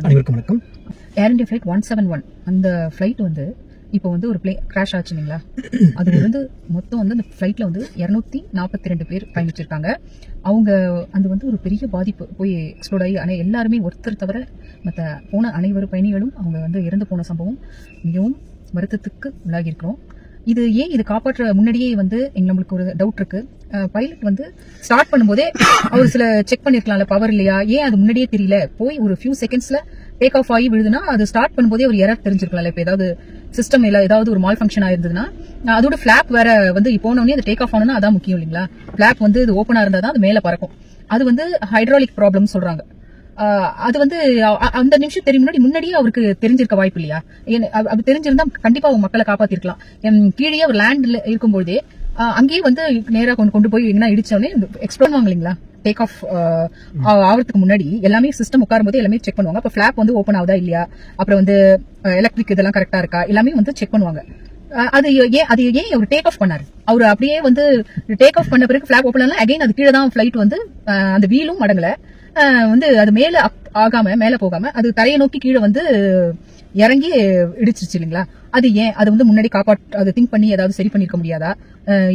அனைவருக்கும் வணக்கம். ஏர் India flight 171 அந்த ஃபிளைட் வந்து இப்போ வந்து ஒரு கிராஷ் ஆச்சு இல்லைங்களா? அது வந்து மொத்தம் வந்து அந்த ஃபிளைட்ல வந்து 242 பேர் பயணிச்சிருக்காங்க. அவங்க அது வந்து ஒரு பெரிய பாதிப்பு போய் எக்ஸ்ப்ளோட் ஆகி ஆனால் எல்லாருமே ஒருத்தர் தவிர மற்ற போன அனைவரும் பயணிகளும் அவங்க வந்து இறந்து போன சம்பவம் மிகவும் வருத்தத்துக்கு உள்ளாகி இருக்கிறோம். இது ஏன் இது காப்பாற்ற முன்னாடியே வந்து நம்மளுக்கு ஒரு டவுட் இருக்கு. பைலட் வந்து ஸ்டார்ட் பண்ணும்போதே அவர் சில செக் பண்ணிருக்கலாம்ல, பவர் இல்லையா, ஏன் அது முன்னாடியே தெரியல, போய் ஒரு ஃபியூ செகண்ட்ஸ்ல டேக் ஆஃப் ஆகி விழுதுன்னா அது ஸ்டார்ட் பண்ணும்போதே ஒரு எரர் தெரிஞ்சிருக்கலாம்ல. இப்போ ஏதாவது சிஸ்டம் ஏதாவது ஒரு மால் ஃபங்க்ஷன் ஆயிருந்ததுன்னா அதோட ஃபிளாப் வேற வந்து போனோடனே அது டேக் ஆஃப் ஆனா அதான் முக்கியம் இல்லைங்களா? ஃபிளாப் வந்து இது ஓப்பனா இருந்தா தான் அது மேல பறக்கும். அது வந்து ஹைட்ராலிக் ப்ராப்ளம் சொல்றாங்க. அது வந்து அந்த நிமிஷம் தெரியும் முன்னாடியே அவருக்கு தெரிஞ்சிருக்க வாய்ப்பு இல்லையா? அது தெரிஞ்சிருந்தா கண்டிப்பா அவங்க மக்களை காப்பாத்திருக்கலாம். கீழே ஒரு லேண்ட்ல இருக்கும்போதே அங்கேயே வந்து நேரா கொண்டு போய் என்ன இடிச்சோடனே எக்ஸ்ப்ளோர் பண்ணுவாங்க இல்லைங்களா? டேக் ஆஃப் ஆகிறதுக்கு முன்னாடி எல்லாமே சிஸ்டம் உட்காரும் போது எல்லாமே செக் பண்ணுவாங்க. அப்ப ஃபிளாப் வந்து ஓப்பன் ஆகுதா இல்லையா, அப்புறம் வந்து எலக்ட்ரிக் இதெல்லாம் கரெக்டா இருக்கா, எல்லாமே வந்து செக் பண்ணுவாங்க. அது ஏன் அவர் டேக் ஆஃப் பண்ணாரு? அவர் அப்படியே வந்து டேக் ஆஃப் பண்ண பிறகு ஃபிளாப் ஓப்பன் ஆனா அகைன் அது கீழே தான் ஃபிளைட் வந்து அந்த வீலும் மடங்கல வந்து அது மேல ஆகாம மேல போகாம அது தரையை நோக்கி கீழே வந்து இறங்கி இடிச்சிருச்சு இல்லைங்களா? அது ஏன் அது வந்து முன்னாடி அதை திங்க் பண்ணி ஏதாவது சரி பண்ணிருக்க முடியாதா?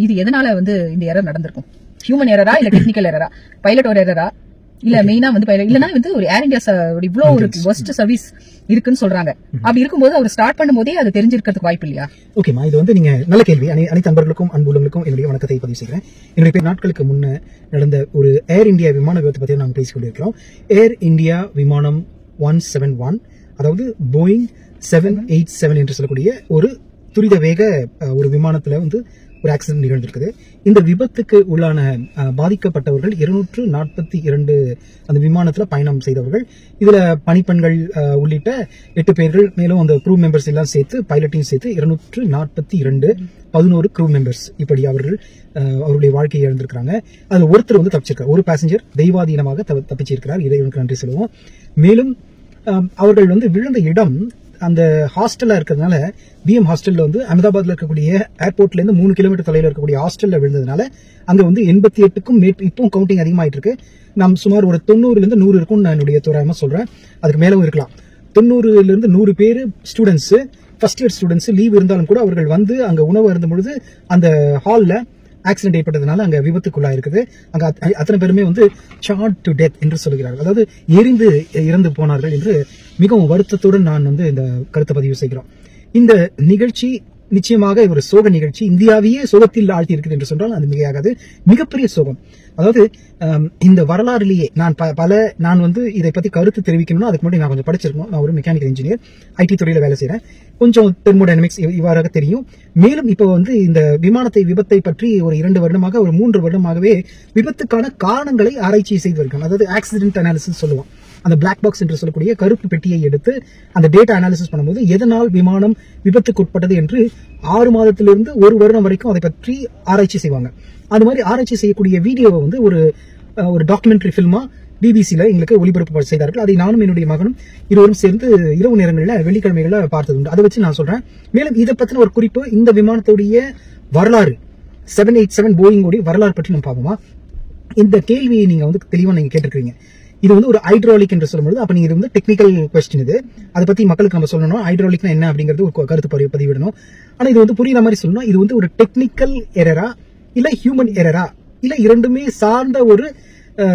இது எதனால வந்து இந்த எரர் நடந்திருக்கும்? ஹியூமன் எரரா இல்ல டெக்னிக்கல் எரரா, பைலட் ஒரு எரரா, இல்ல மெயினா வந்து பைலட் இல்லனா வந்து ஒரு ஏர் இந்தியா இவ்வளவு ஒரு ஒஸ்ட் சர்வீஸ் இருக்குன்னு சொல்றாங்க. அப்படி இருக்கும்போது அவர் ஸ்டார்ட் பண்ணும்போதே அது தெரிஞ்சிருக்கிறதுக்கு வாய்ப்பு இல்லையா? ஓகேமா, இது வந்து நீங்க நல்ல கேள்வி. அனைத்து அன்பர்களுக்கும் அன்புள்ளவர்களுக்கும் என்னுடைய வணக்கத்தை பதிவு செய்கிறேன். என்னுடைய நாட்களுக்கு முன்ன நடந்த ஒரு ஏர் இந்தியா விமான விபத்தை பத்தி நாங்கள் பேசிக் கொண்டிருக்கிறோம். ஏர் இந்தியா விமானம் 171, அதாவது போயிங் 787 என்று சொல்லக்கூடிய ஒரு துரித வேக ஒரு விமானத்துல வந்து ஒரு ஆக்சிடென்ட் நிகழ்ந்திருக்குது. இந்த விபத்துக்கு உள்ளான பாதிக்கப்பட்டவர்கள் 242 அந்த விமானத்துல பயணம் செய்தவர்கள். இதுல பணிப்பெண்கள் உள்ளிட்ட 8 பேர்கள், மேலும் அந்த க்ரூ மெம்பர்ஸ் எல்லாம் சேர்த்து பைலட்டையும் சேர்த்து 242 11 க்ரூ மெம்பர்ஸ் இப்படி அவருடைய வாழ்க்கையை இழந்திருக்கிறாங்க. அதுல ஒருத்தர் வந்து தப்பிச்சிருக்கார். ஒரு பேசஞ்சர் தெய்வாதீனமாக தப்பிச்சிருக்கிறார். இறைவனுக்கு நன்றி சொல்லுவோம். மேலும் அவர்கள் வந்து விழுந்த இடம் அந்த ஹாஸ்டல்ல இருக்கிறதுனால, பிஎம் ஹாஸ்டல்ல வந்து அகமதாபாத்ல இருக்கக்கூடிய ஏர்போர்ட்ல இருந்து 3 கிலோமீட்டர் தொலைவில் இருக்கக்கூடிய ஹாஸ்டல்ல விழுந்ததுனால அங்க வந்து 88க்கும் இப்போ கவுண்டிங் அதிகமாயிட்டு இருக்கு. நாம் சுமார் ஒரு 90ல 100 இருக்கும் நான் என்னுடைய தோராயமா சொல்றேன். அதுக்கு மேலும் இருக்கலாம். 90ல 100 பேர் students, first year students. Leave இருந்தாலும் கூட அவர்கள் வந்து அங்க உணவு அருந்தும் பொழுது அந்த ஹால்ல ஆக்சிடென்ட் ஏற்பட்டதுனால அங்க விபத்துக்குள்ளா இருக்குது. அங்க அத்தனை பேருமே வந்து சார்ட் டு டெத் என்று சொல்கிறார்கள், அதாவது எரிந்து இறந்து போனார்கள் என்று மிகவும் வருத்தத்துடன் நான் வந்து இந்த கருத்தை பதிவு செய்கிறோம். இந்த நிகழ்ச்சி நிச்சயமாக ஒரு சோக நிகழ்ச்சி. இந்தியாவையே சோகத்தில் ஆழ்த்தி இருக்குது என்று சொன்னால் அது மிகையாகாது. மிகப்பெரிய சோகம். அதாவது இந்த வரலாறுலேயே நான் வந்து இதை பத்தி கருத்து தெரிவிக்கணும்னா அதுக்கு முன்னாடி நான் கொஞ்சம் படிச்சிருக்கணும். நான் ஒரு மெக்கானிக்கல் இன்ஜினியர், ஐடி துறையில வேலை செய்யறேன். கொஞ்சம் தெர்மோடைனமிக்ஸ் இவ்வாறாக தெரியும். மேலும் இப்போ வந்து இந்த விபத்தை பற்றி ஒரு 2 வருடமாக, ஒரு 3 வருடமாகவே விபத்துக்கான காரணங்களை ஆராய்ச்சி செய்து வருகிறோம். அதாவது ஆக்சிடென்ட் அனாலிசிஸ் சொல்லுவோம். அந்த பிளாக் பாக்ஸ் என்று சொல்லக்கூடிய கருப்பு பெட்டியை எடுத்து அந்த டேட்டா அனாலிசிஸ் பண்ணும்போது எதனால் விமானம் விபத்துக்கு உட்பட்டது என்று 6 மாதத்திலிருந்து 1 வருடம் வரைக்கும் அதை பற்றி ஆராய்ச்சி செய்வாங்க. அது மாதிரி ஆராய்ச்சி செய்யக்கூடிய வீடியோவை வந்து ஒரு டாக்குமெண்ட்ரி பிலிமா பிபிசியில எங்களுக்கு ஒளிபரப்பு செய்தார்கள். அதை நானும் என்னுடைய மகனும் இருவரும் சேர்ந்து இரவு நேரங்களில் வெள்ளிக்கிழமைகளை பார்த்தது உண்டு. அதை வச்சு நான் சொல்றேன். மேலும் இதை பத்தின ஒரு குறிப்பு, இந்த விமானத்துடைய வரலாறு 787 போயிங்கோடைய வரலாறு பற்றி நம்ம பார்ப்போமா? இந்த கேள்வியை நீங்க வந்து தெளிவா நீங்க கேட்டிருக்கீங்க. இது வந்து ஒரு ஹைட்ராலிக் என்று சொல்லும்போது அப்ப நீங்க இது வந்து டெக்னிக்கல் கொஸ்டின். இது அதை பத்தி மக்களுக்கு நம்ம சொல்லணும். ஹைட்ராலிக்னா என்ன அப்படிங்கிறது ஒரு கருத்து பதிவிடணும். ஆனா இது வந்து புரியுற மாதிரி சொல்லணும். இது வந்து ஒரு டெக்னிக்கல் எரரா, இல்ல ஹியூமன் எரரா, இல்ல இரண்டுமே சார்ந்த ஒரு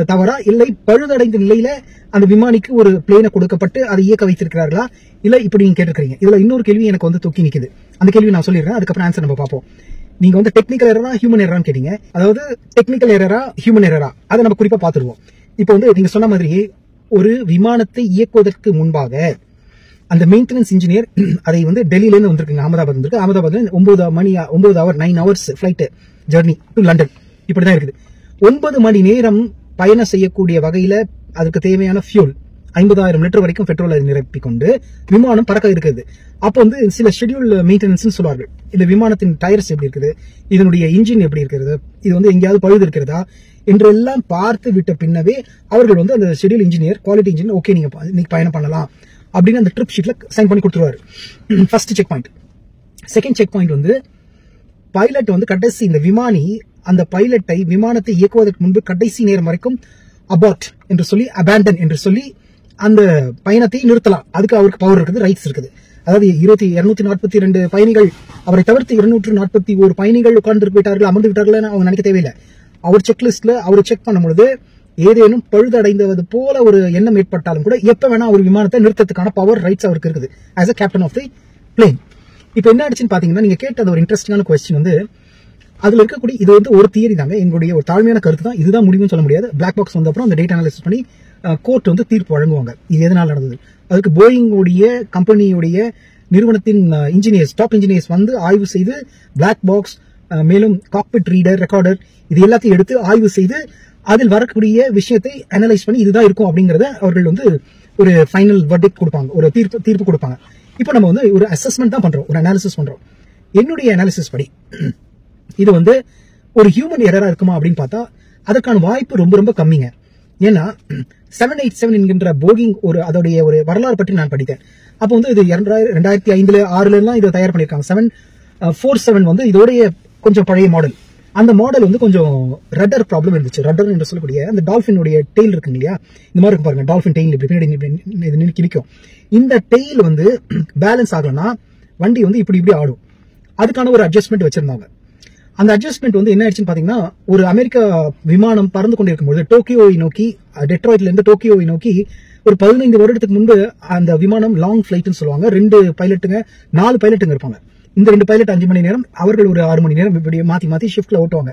தவறா, இல்லை பழுதடைந்த நிலையில அந்த விமானிக்கு ஒரு பிளேனை கொடுக்கப்பட்டு அதை இயக்க வைத்திருக்கிறார்களா, இல்ல இப்படி நீங்க கேட்டிருக்கீங்க. இதுல இன்னொரு கேள்வி எனக்கு வந்து தூக்கி நிக்குது. அந்த கேள்வி நான் சொல்லிடுறேன், அதுக்கப்புறம் ஆன்சர் நம்ம பார்ப்போம். நீங்க வந்து டெக்னிக்கல் எரரா ஹியூமன் எரரான்னு கேட்டீங்க. அதாவது டெக்னிக்கல் எரரா ஹியூமன் எரரா அதை நம்ம குறிப்பா பார்த்துருவோம். இப்போ வந்து நீங்க சொன்ன மாதிரி ஒரு விமானத்தை இயக்குவதற்கு முன்பாக அந்த மெயின்டெனன்ஸ் இன்ஜினியர் அதை வந்து டெல்லியில இருந்து வந்திருக்குங்க, அகமதாபாத் வந்திருக்கு. அகமதாபாத்ல 9 hours flight journey to London இப்படிதான் இருக்குது. 9 மணி நேரம் பயணம் செய்யக்கூடிய வகையில அதுக்கு தேவையான ஃபியூல் 50,000 லிட்டர் வரைக்கும் பெட்ரோலை நிரப்பிக் கொண்டு விமானம் பறக்க இருக்குது. அப்போ வந்து சில ஷெட்யூல் மெயின்டெனன்ஸ் சொல்வார்கள். இந்த விமானத்தின் டயர்ஸ் எப்படி இருக்குது, இதனுடைய இன்ஜின் எப்படி இருக்கிறது, இது வந்து எங்கேயாவது பழுது இருக்கிறதா என்றெல்லாம் பார்த்து விட்ட பின்னவே அவர்கள் வந்து அந்த schedule engineer, quality engineer, okay நீங்க பயணம் பண்ணலாம் அப்படின்னு அந்த ட்ரிப் ஷீட்ல சைன் பண்ணி கொடுத்துருவாரு. First check point. Second check point வந்து பைலட் வந்து கடைசி இந்த விமானி அந்த பைலட்டை விமானத்தை இயக்குவதற்கு முன்பு கடைசி நேரம் வரைக்கும் அபார்ட் என்று சொல்லி, அபேண்டன் என்று சொல்லி அந்த பயணத்தை நிறுத்தலாம். அதுக்கு அவருக்கு பவர் இருக்குது, ரைட்ஸ் இருக்குது. அதாவது 242 பயணிகள் அவரை தவிர்த்து 241 பயணிகள் உட்கார்ந்து விட்டார்கள், அமர்ந்து விட்டார்கள் அவங்க நினைக்க தேவையில்லை. அவர் செக்லிஸ்ட்ல அவர் செக் பண்ணும்பொழுது ஏதேனும் பழுதடைந்தது போல ஒரு எண்ணம் ஏற்பட்டாலும் கூட எப்ப வேணா ஒரு விமானத்தை நிறுத்தத்துக்கான பவர் ரைட்ஸ் அவருக்கு இருக்குது as a captain of the plane. இப்போ என்ன ஆச்சுன்னு பாத்தீங்கன்னா, நீங்க கேட்ட ஒரு இன்ட்ரெஸ்டிங்கான கொஸ்டின் வந்து அதுல இருக்கக்கூடிய இது வந்து ஒரு தியரி தாங்க, எங்களுடைய ஒரு தாழ்மையான கருத்து தான், இதுதான் முடிவுன்னு சொல்ல முடியாது. பிளாக் பாக்ஸ் வந்த அப்புறம் அந்த டேட்டா அனாலிசிஸ் பண்ணி கோர்ட் வந்து தீர்ப்பு வழங்குவாங்க இது எதனால் நடந்தது. அதுக்கு போயிங்குடைய கம்பெனியுடைய நிறுவனத்தின் இன்ஜினியர்ஸ், டாப் இன்ஜினியர்ஸ் வந்து ஆய்வு செய்து பிளாக் பாக்ஸ் மேலும் காக்பிட் ரீடர், ரெக்கார்டர் இது எல்லாத்தையும் எடுத்து ஆய்வு செய்து அதில் வரக்கூடிய விஷயத்தை அனலைஸ் பண்ணி இதுதான் இருக்கும் அப்படிங்கறத அவர்கள் வந்து ஒரு ஃபைனல் வர்டிக்ட் கொடுப்பாங்க, ஒரு தீர்ப்பு கொடுப்பாங்க. இப்போ நம்ம வந்து ஒரு அசஸ்மெண்ட் தான் பண்றோம், ஒரு அனாலிசிஸ் பண்றோம். என்னுடைய அனாலிசிஸ் படி இது வந்து ஒரு ஹியூமன் எரரா இருக்குமா அப்படின்னு பார்த்தா அதற்கான வாய்ப்பு ரொம்ப ரொம்ப கம்மிங்க. ஏன்னா 787 என்கின்ற போகிங் ஒரு அதோடைய ஒரு வரலாறு பற்றி நான் படித்தேன். அப்போ வந்து இது 2005 6 இதை தயார் பண்ணியிருக்காங்க. 747 வந்து இதோடைய கொஞ்சம் பழைய மாடல். அந்த மாடல் வந்து கொஞ்சம் ரட்டர் ப்ராப்ளம் இருந்துச்சு. ரட்டர் என்று சொல்லக்கூடிய அந்த டால்பினுடைய டெயில் இருக்கு இல்லையா, இந்த மாதிரி இருக்கு பாருங்க, டால்பின் டெயில் இப்படி பின்னாடி கிழிக்கும். இந்த டெயில் வந்து பேலன்ஸ் ஆகலன்னா வண்டி வந்து இப்படி இப்படி ஆடும். அதுக்கான ஒரு அட்ஜஸ்ட்மெண்ட் வச்சிருந்தாங்க. அந்த அட்ஜஸ்ட்மெண்ட் வந்து என்ன ஆயிடுச்சுன்னு பாத்தீங்கன்னா, ஒரு அமெரிக்கா விமானம் பறந்து கொண்டிருக்கும் போது டோக்கியோவை நோக்கி, டெட்ராய்ட்ல இருந்து டோக்கியோவை நோக்கி ஒரு 15 வருடத்துக்கு முன்பு அந்த விமானம் லாங் பிளைட்னு சொல்லுவாங்க. 2 பைலட்டுங்க 4 பைலட்டுங்க இருப்பாங்க. இந்த 2 பைலட் 5 மணி நேரம், அவர்கள் ஒரு 6 மணி நேரம் இப்படி மாத்தி ஷிஃப்ட்ல ஓட்டுவாங்க.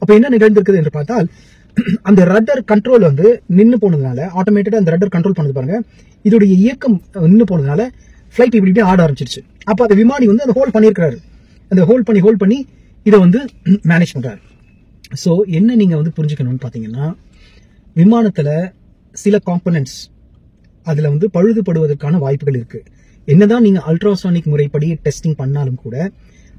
அப்ப என்ன நிகழ்ந்திருக்குது என்று பார்த்தால், அந்த ரட்டர் கண்ட்ரோல் வந்து நின்னு போனதுனால, ஆட்டோமேட்டடா அந்த ரட்டர் கண்ட்ரோல் பண்ணது பாருங்க, இதோடைய இயக்கம் நின்னு போனதுனால பிளைட் இப்படி இப்படி ஆட ஆரம்பிச்சிருச்சு. அப்ப அந்த விமானி வந்து அந்த ஹோல்ட் பண்ணிருக்காரு, அந்த ஹோல்ட் பண்ணி இதை வந்து மேனேஜ் பண்றாரு. சோ என்ன நீங்க வந்து புரிஞ்சுக்கணும்னு பாத்தீங்கன்னா, விமானத்துல சில காம்பனன்ட்ஸ் அதுல வந்து பழுதுபடுவதற்கான வாய்ப்புகள் இருக்கு. என்னதான் நீங்க அல்ட்ராசானிக் முறைப்படி டெஸ்டிங் பண்ணாலும் கூட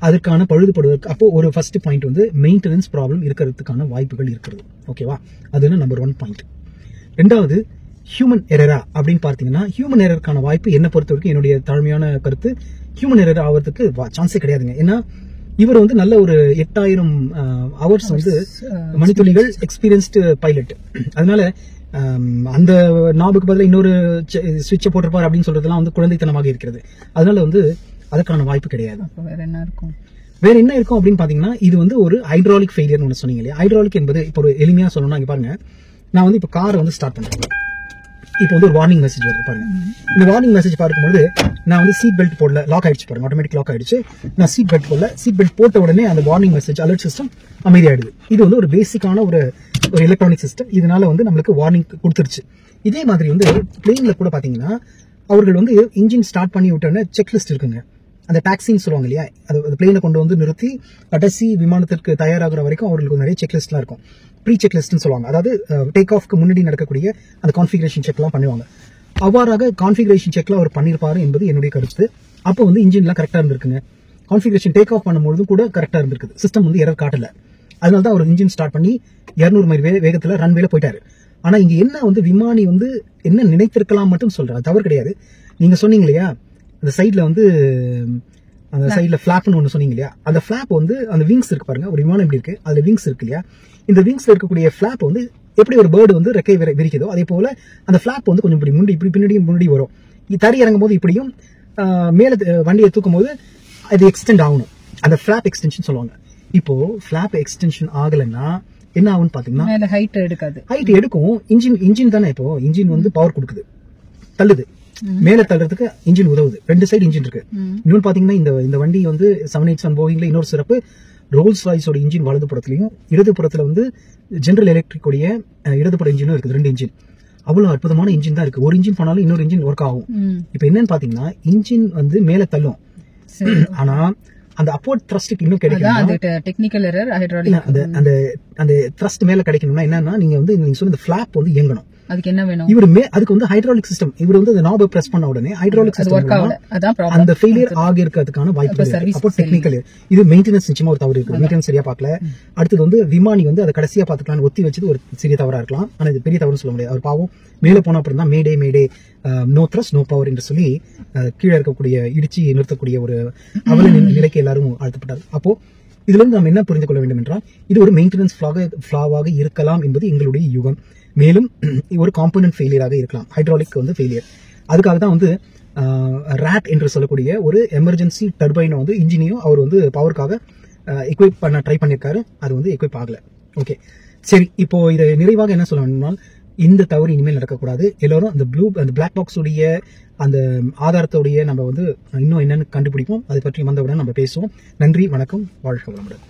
அதற்கான பழுதுபடுவதற்கு அப்போ ஒரு ஃபர்ஸ்ட் பாயிண்ட் வந்து மெயின்டெனன்ஸ் ப்ராப்ளம் இருக்கிறதுக்கான வாய்ப்புகள் இருக்கிறது. ஓகேவா, அதுதான் நம்பர் 1 பாயிண்ட். ரெண்டாவது, ஹியூமன் எரரா அப்படின்னு பார்த்தீங்கன்னா, ஹியூமன் எரருக்கான வாய்ப்பு என்ன பொறுத்த வரைக்கும் என்னுடைய தாழ்மையான கருத்து, ஹியூமன் எரர் ஆகிறதுக்கு சான்ஸே கிடையாதுங்க. ஏன்னா இவர் வந்து நல்ல ஒரு 8000 ஹவர்ஸ் வந்து மணித்துளிகள் எக்ஸ்பீரியன்ஸ்டு பைலட். அதனால அந்த நாபுக்கு பதிலாக இன்னொரு சுவிட்சை போட்டிருப்பார் அப்படின்னு சொல்றதெல்லாம் வந்து குழந்தைத்தனமாக இருக்கிறது. அதனால வந்து அதற்கான வாய்ப்பு கிடையாது. வேற என்ன இருக்கும் அப்படின்னு பாத்தீங்கன்னா, இது வந்து ஒரு ஹைட்ராலிக் ஃபெயிலியர் ஒன்று சொன்னீங்க இல்லையா. ஹைட்ராலிக் என்பது இப்போ ஒரு எளிமையா சொல்லணும்னா, இங்க பாருங்க, நான் வந்து இப்போ காரை வந்து ஸ்டார்ட் பண்றேன். இப்போ வந்து ஒரு வார்னிங் மெசேஜ் வருது பாருங்க. இந்த வார்னிங் மெசேஜ் பார்க்கும்போது நான் வந்து சீட் பெல்ட் போடல, லாக் ஆயிடுச்சு பாருங்க, ஆட்டோமேட்டிக் லாக் ஆயிடுச்சு. நான் சீட் பெல்ட் போடல, சீட் பெல்ட் போட்ட உடனே அந்த வார்னிங் மெசேஜ் அலர்ட் சிஸ்டம் அமைதியாயிடுது. இது வந்து ஒரு பேசிக்கான ஒரு எலக்ட்ரானிக் சிஸ்டம். இதனால வந்து நம்மளுக்கு வார்னிங் கொடுத்துருச்சு. இதே மாதிரி வந்து பிளேன்ல கூட பாத்தீங்கன்னா, அவர்கள் வந்து இன்ஜின் ஸ்டார்ட் பண்ணி விட்டோன்னே செக்லிஸ்ட் இருக்குங்க. அந்த டாக்ஸின்னு சொல்லுவாங்க இல்லையா, அது பிளேனை கொண்டு வந்து நிறுத்தி கடைசி விமானத்திற்கு தயாராகிற வரைக்கும் அவர்களுக்கு நிறைய செக்லிஸ்ட்லாம் இருக்கும். ப்ரீ செக்லிஸ்ட்னு சொல்லுவாங்க. அதாவது டேக் ஆஃப்க்கு முன்னாடி நடக்கக்கூடிய அந்த கான்ஃபிகரேஷன் செக்லாம் பண்ணுவாங்க. அவ்வாறாக கான்ஃபிகரேஷன் செக்ல அவர் பண்ணிருப்பாரு என்பது என்னுடைய கருத்து. அப்போ வந்து இன்ஜின்லாம் கரெக்டா இருந்திருக்குங்க. கான்ஃபிகரேஷன் டேக் ஆஃப் பண்ணும்போது கூட கரெக்டா இருந்திருக்குது. சிஸ்டம் வந்து எரர் காட்டல. அதனால தான் அவர் இன்ஜின் ஸ்டார்ட் பண்ணி 200 மைல் வேகத்துல ரன்வேல போயிட்டாரு. ஆனா இங்க என்ன வந்து விமானி வந்து என்ன நினைத்திருக்கலாம் மட்டும் சொல்றாரு, தவறு கிடையாது. நீங்க சொன்னீங்க இல்லையா, அந்த சைட்ல வந்து அந்த சைட்ல ஃபிளாப்னு ஒன்று சொன்னீங்க இல்லையா, அந்த ஃபிளாப் வந்து அந்த விங்ஸ் இருக்கு பாருங்க, ஒரு விமானம் எப்படி இருக்கு, அதுல விங்ஸ் இருக்கு இல்லையா, இந்த விங்ஸ்ல இருக்கக்கூடிய ஃபிளாப் வந்து எப்படி ஒரு பேர்டு வந்து ரெக்கை விரிக்குதோ அதே போல அந்த ஃபிளாப் வந்து கொஞ்சம் இப்படி பின்னாடி வரும். தறி இறங்கும் போது இப்படியும் மேல வண்டியை தூக்கும் போது அது எக்ஸ்டெண்ட் ஆகணும். அந்த ஃபிளாப் எக்ஸ்டென்ஷன் சொல்லுவாங்க. இப்போ ஃபிளாப் எக்ஸ்டென்ஷன் ஆகலைன்னா என்ன ஆகும்னு பாத்தீங்கன்னா, ஹைட் எடுக்காது. ஹைட் எடுக்கும். இன்ஜின் தானே, இப்போ இன்ஜின் வந்து பவர் கொடுக்குது, தள்ளுது, மேல தள்ளுறதுக்கு இன்ஜின் உதவுது. 2 சைடு இன்ஜின் இருக்கு. இன்னொன்னு பாத்தீங்கன்னா, இந்த வண்டி வந்து 787 போயிங்ல இன்னொரு சிறப்பு, ரோல்ஸ் ராய்ஸோட இன்ஜின் வலது புறத்துலயும் இடது புறத்துல வந்து ஜெனரல் எலக்ட்ரிக் உடைய இடதுபுற இன்ஜினும் இருக்குது. 2 இன்ஜின், அவ்வளவு அற்புதமான இன்ஜின் தான் இருக்கு. ஒரு இன்ஜின் பண்ணாலும் இன்னொரு இன்ஜின் ஒர்க் ஆகும். இப்ப என்னன்னு பாத்தீங்கன்னா, இன்ஜின் வந்து மேல தள்ளும், ஆனா அந்த அப்போர்ட் த்ரஸ்ட் இன்னும் கிடைக்கணும். Technical error hydraulic. அந்த த்ரஸ்ட் மேல கிடைக்கணும்னா என்னன்னா, நீங்க வந்து நீங்க சொன்ன ஃபிளாப் வந்து இயங்கணும். அதுக்கு என்ன வேணும்? இவர் அதுக்கு வந்து ஹைட்ராலிக் சிஸ்டம், இவர் வந்து அந்த நாபை பிரஸ் பண்ண உடனே ஹைட்ராலிக் சிஸ்டம் அந்த ஃபெயிலியர் ஆகி இருக்கிறதுக்கான வாய்ப்பு. அப்போ டெக்னிக்கல் இது மெயின்டெனன்ஸ் நிச்சயமா ஒரு தவறு இருக்கு. மெயின்டெனன்ஸ் சரியா பார்க்கல. அடுத்தது வந்து விமானி வந்து அதை கடைசியா பாத்துக்கலாம் ஒத்தி வச்சது ஒரு சிறிய தவறா இருக்கலாம். ஆனா இது பெரிய தவறுன்னு சொல்ல முடியாது. அவர் பாவம் மேல போன அப்புறம் தான் மேடே நோ த்ரஸ்ட் நோ பவர் என்று சொல்லி கீழே இருக்கக்கூடிய இடிச்சு நிறுத்தக்கூடிய ஒரு அவல நிலைக்கு எல்லாரும் அழுத்தப்பட்டார். அப்போ இதுல இருந்து நாம் என்ன புரிந்து கொள்ள வேண்டும் என்றால், இது ஒரு மெயின்டெனன்ஸ் ஃபிளாவாக இருக்கலாம் என்பது எங்களுடைய யூகம். மேலும் ஒரு காம்பனன்ட் ஃபெயிலியராக இருக்கலாம், ஹைட்ராலிக் வந்து ஃபெயிலியர். அதுக்காக தான் வந்து ராட் என்று சொல்லக்கூடிய ஒரு எமர்ஜென்சி டர்பைனை வந்து இன்ஜினையும் அவர் வந்து பவருக்காக எக்விப் பண்ண ட்ரை பண்ணியிருக்காரு. அது வந்து எக்விப் ஆகல. ஓகே, சரி, இப்போ இதை நிறைவாக என்ன சொல்லணும்னா, இந்த தவறு இனிமேல் நடக்கக்கூடாது. எல்லாரும் அந்த பிளாக் பாக்ஸ் உடைய அந்த ஆதாரத்தோடைய நம்ம வந்து இன்னும் என்னன்னு கண்டுபிடிப்போம். அதை பற்றி வந்தவுடன் நம்ம பேசுவோம். நன்றி, வணக்கம், வாழ்க வளமுடன்.